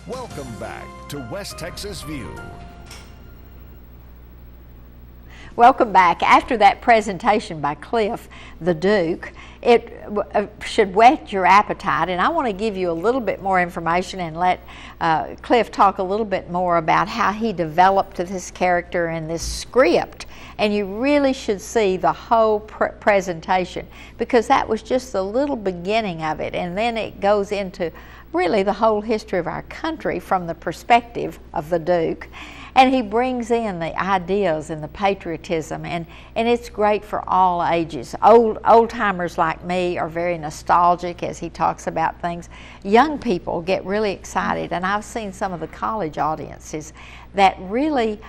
Welcome back to West Texas View. Welcome back. After that presentation by Cliff, the Duke, it should whet your appetite, and I want to give you a little bit more information and let Cliff talk a little bit more about how he developed this character and this script. And you really should see the whole presentation, because that was just the little beginning of it, and then it goes into really the whole history of our country from the perspective of the Duke. And he brings in the ideas and the patriotism, and it's great for all ages. Old timers like me are very nostalgic as he talks about things. Young people get really excited, and I've seen some of the college audiences that really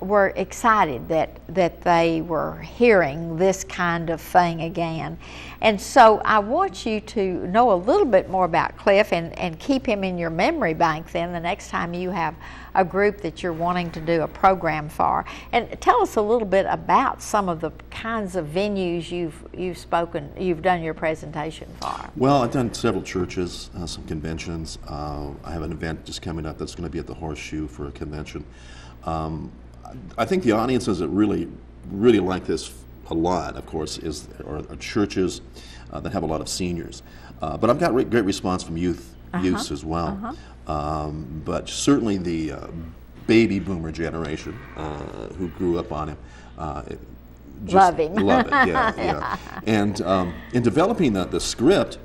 were excited that they were hearing this kind of thing again. And so I want you to know a little bit more about Cliff and keep him in your memory bank then the next time you have a group that you're wanting to do a program for. And tell us a little bit about some of the kinds of venues you've done your presentation for. Well, I've done several churches, some conventions. I have an event just coming up that's going to be at the Horseshoe for a convention. I think the audiences that really like this a lot, of course, are churches that have a lot of seniors. But I've got great response from youth as well. But certainly the baby boomer generation who grew up on him, love him. Love it, yeah. And in developing the script,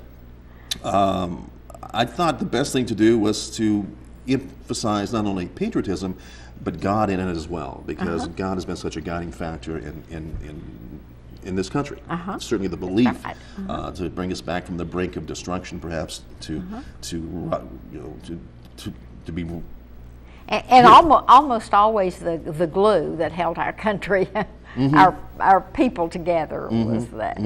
I thought the best thing to do was to emphasize not only patriotism, but God in it as well, because God has been such a guiding factor in this country. Certainly the belief to bring us back from the brink of destruction, perhaps to be. And almost always the glue that held our country, our people together was that.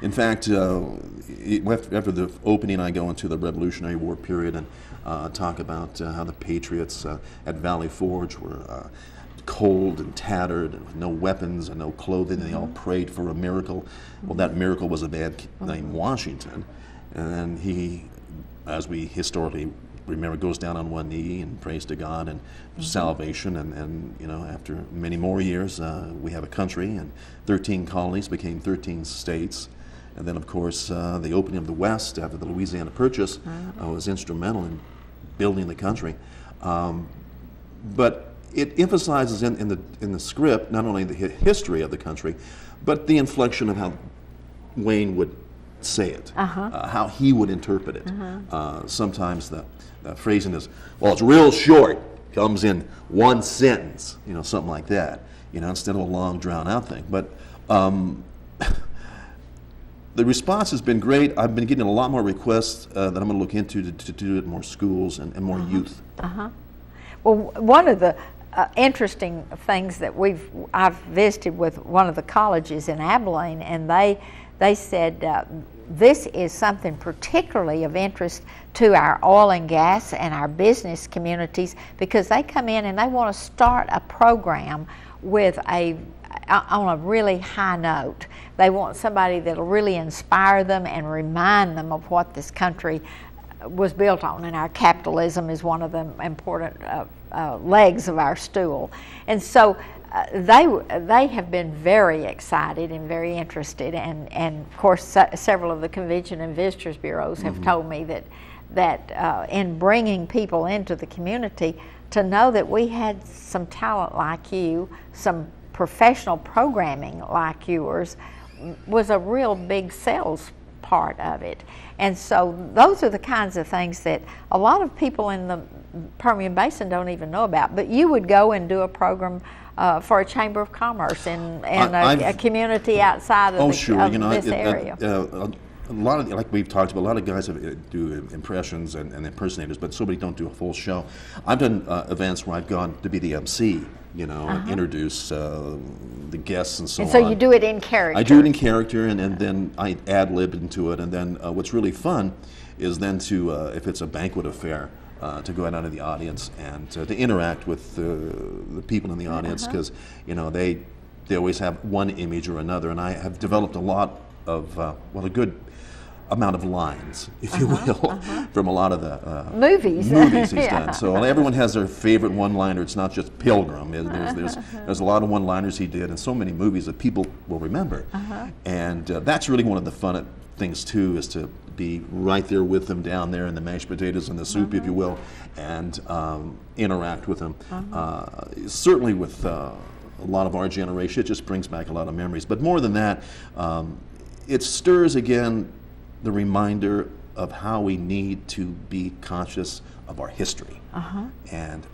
In fact, after the opening, I go into the Revolutionary War period and talk about how the Patriots at Valley Forge were cold and tattered and with no weapons and no clothing. They all prayed for a miracle. Well, that miracle was a man named Washington, and then he, as we historically remember, goes down on one knee and prays to God and salvation, and after many more years we have a country, and 13 colonies became 13 states. And then, of course, the opening of the West after the Louisiana Purchase was instrumental in building the country. But it emphasizes in the script not only the history of the country, but the inflection of how Wayne would say it, how he would interpret it. Sometimes the phrasing is, well, it's real short, comes in one sentence, something like that, instead of a long, drawn-out thing. But the response has been great. I've been getting a lot more requests that I'm going to look into to do it in more schools and more youth. Well, one of the interesting things that I've visited with one of the colleges in Abilene, and they said this is something particularly of interest to our oil and gas and our business communities, because they come in and they want to start a program on a really high note. They want somebody that'll really inspire them and remind them of what this country was built on, and our capitalism is one of the important legs of our stool. And so they have been very excited and very interested, and of course several of the convention and visitors bureaus have told me that in bringing people into the community, to know that we had some talent like you, some professional programming like yours, was a real big sales part of it. And so those are the kinds of things that a lot of people in the Permian Basin don't even know about. But you would go and do a program for a Chamber of Commerce in a community outside of, this area. A lot of, like we've talked about, a lot of guys do impressions and impersonators, but so many don't do a full show. I've done events where I've gone to be the MC, introduce the guests and so on. And so you do it in character. I do it in character, and then I ad-lib into it. And then what's really fun is then to, if it's a banquet affair, to go out into the audience and to interact with the people in the audience, because they always have one image or another. And I have developed a lot of, a good amount of lines, if you will, from a lot of the movies he's Yeah. done. So everyone has their favorite one-liner. It's not just Pilgrim. There's a lot of one-liners he did in so many movies that people will remember. And that's really one of the fun things too, is to be right there with them down there in the mashed potatoes and the soup, if you will, and interact with them. Certainly with a lot of our generation, it just brings back a lot of memories. But more than that, it stirs again the reminder of how we need to be conscious of our history and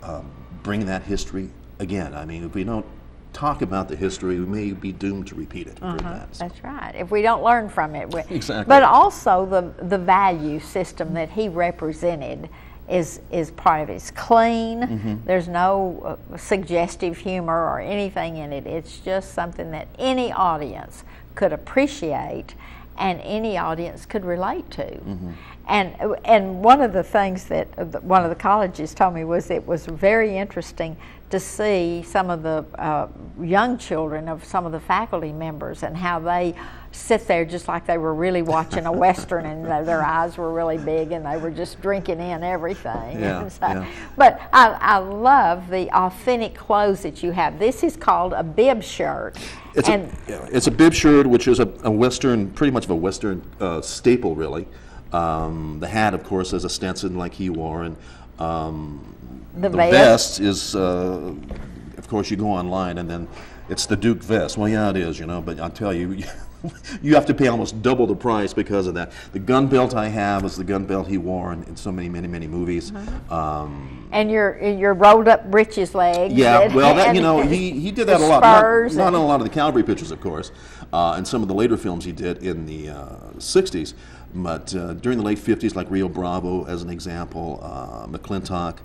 bring that history again. I mean, if we don't talk about the history, we may be doomed to repeat it. That's right. If we don't learn from it. Exactly. But also the value system that he represented is part of it. It's clean. There's no suggestive humor or anything in it. It's just something that any audience could appreciate and any audience could relate to. And one of the things that one of the colleges told me was it was very interesting to see some of the young children of some of the faculty members and how they sit there just like they were really watching a Western, and their eyes were really big and they were just drinking in everything. But I love the authentic clothes that you have. This is called a bib shirt. It's a bib shirt, which is a Western, pretty much of a Western staple, really. The hat, of course, is a Stetson like he wore, and the vest is, of course, you go online and then it's the Duke vest. Well, yeah, it is, but I'll tell you, you have to pay almost double the price because of that. The gun belt I have is the gun belt he wore in so many movies. And your rolled up breeches legs. Yeah, well, he did that a lot. Not in a lot of the Calvary pictures, of course, and some of the later films he did in the 60s. But during the late 50s, like Rio Bravo, as an example, McClintock,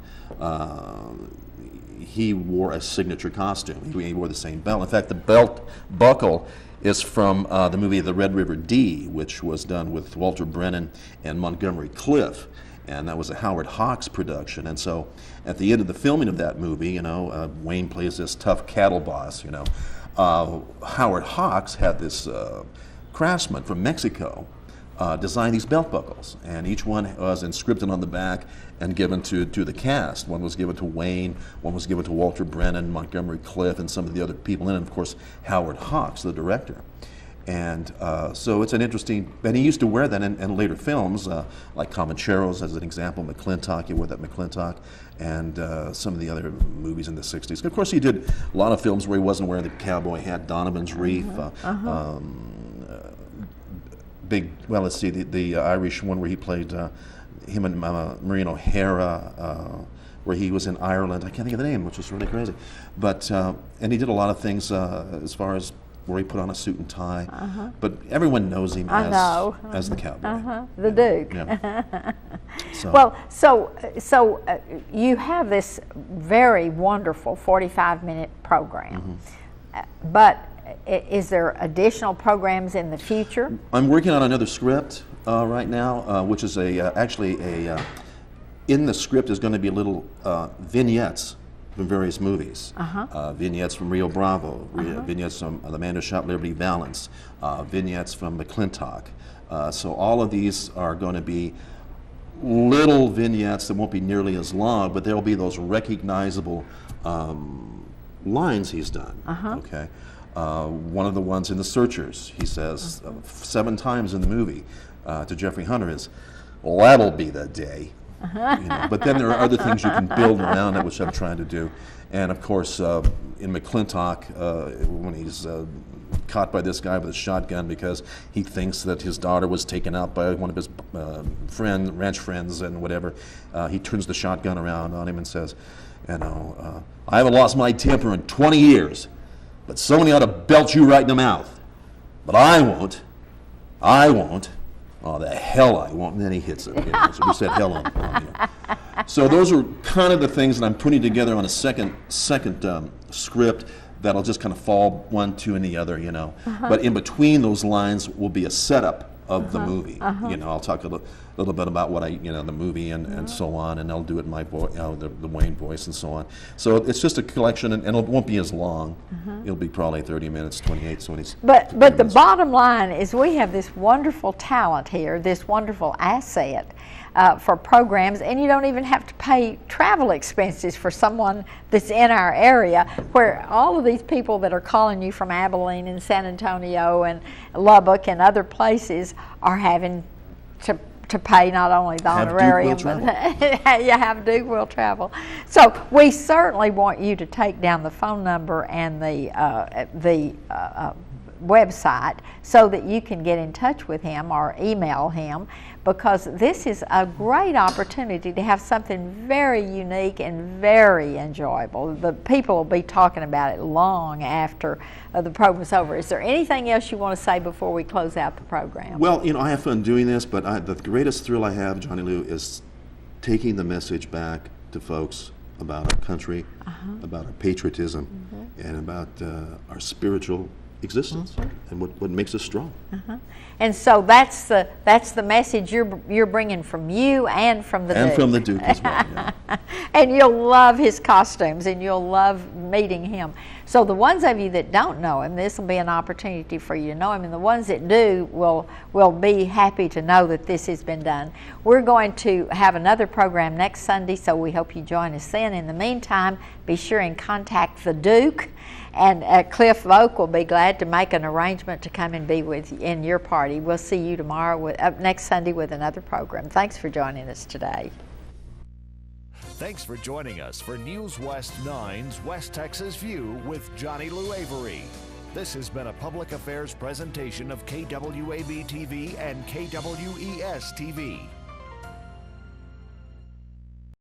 he wore a signature costume. He wore the same belt. In fact, the belt buckle is from the movie The Red River D, which was done with Walter Brennan and Montgomery Clift. And that was a Howard Hawks production. And so at the end of the filming of that movie, Wayne plays this tough cattle boss, Howard Hawks had this craftsman from Mexico design these belt buckles, and each one was inscripted on the back and given to the cast. One was given to Wayne, one was given to Walter Brennan, Montgomery Clift, and some of the other people in it, and of course Howard Hawks, the director. And so it's an interesting, and he used to wear that in later films, like Comancheros as an example, McClintock, he wore that McClintock, and some of the other movies in the 60s. Of course, he did a lot of films where he wasn't wearing the cowboy hat, Donovan's Reef, let's see, the Irish one where he played him and Maureen O'Hara, where he was in Ireland. I can't think of the name, which is really crazy. But and he did a lot of things as far as where he put on a suit and tie. But everyone knows him as the cowboy. The Duke. Yeah. So you have this very wonderful 45-minute program, but is there additional programs in the future? I'm working on another script right now, which is actually in the script is going to be little vignettes from various movies. Vignettes from Rio Bravo, vignettes from The Man Who Shot Liberty Valance, vignettes from McClintock. So all of these are going to be little vignettes that won't be nearly as long, but there'll be those recognizable lines he's done. Okay. One of the ones in The Searchers, he says 7 times in the movie to Jeffrey Hunter is, "Well, that'll be the day." But then there are other things you can build around it, which I'm trying to do. And of course, in McClintock, when he's caught by this guy with a shotgun because he thinks that his daughter was taken out by one of his ranch friends and whatever, he turns the shotgun around on him and says, "I haven't lost my temper in 20 years. But somebody ought to belt you right in the mouth. But I won't. I won't. Oh, the hell I won't." And then he hits it. So we said hell on him. So those are kind of the things that I'm putting together on a second script that'll just kind of fall one, two, and the other, But in between those lines will be a setup of the movie. I'll talk little bit about what the movie and so on, and they'll do it in my voice, the Wayne voice and so on. So it's just a collection, and it won't be as long. It'll be probably 30 minutes, 28, 20. But the bottom line is we have this wonderful talent here, this wonderful asset for programs, and you don't even have to pay travel expenses for someone that's in our area, where all of these people that are calling you from Abilene and San Antonio and Lubbock and other places are having to pay not only the honorarium, but you have Duke Will Travel. So we certainly want you to take down the phone number and the website so that you can get in touch with him or email him, because this is a great opportunity to have something very unique and very enjoyable. The people will be talking about it long after the program's over. Is there anything else you want to say before we close out the program? Well, I have fun doing this, but the greatest thrill I have, Johnny Lou, is taking the message back to folks about our country, about our patriotism, and about our spiritual existence and what makes us strong. And so that's the message you're bringing from you and from the Duke. And from the Duke as well. Yeah. And you'll love his costumes, and you'll love meeting him. So the ones of you that don't know him, this will be an opportunity for you to know him, and the ones that do will be happy to know that this has been done. We're going to have another program next Sunday, so we hope you join us then. In the meantime, be sure and contact the Duke, and Cliff Vogt will be glad to make an arrangement to come and be with you in your party. We'll see you tomorrow, next Sunday, with another program. Thanks for joining us today. Thanks for joining us for News West 9's West Texas View with Johnny Lou Avery. This has been a public affairs presentation of KWAB-TV and KWES-TV.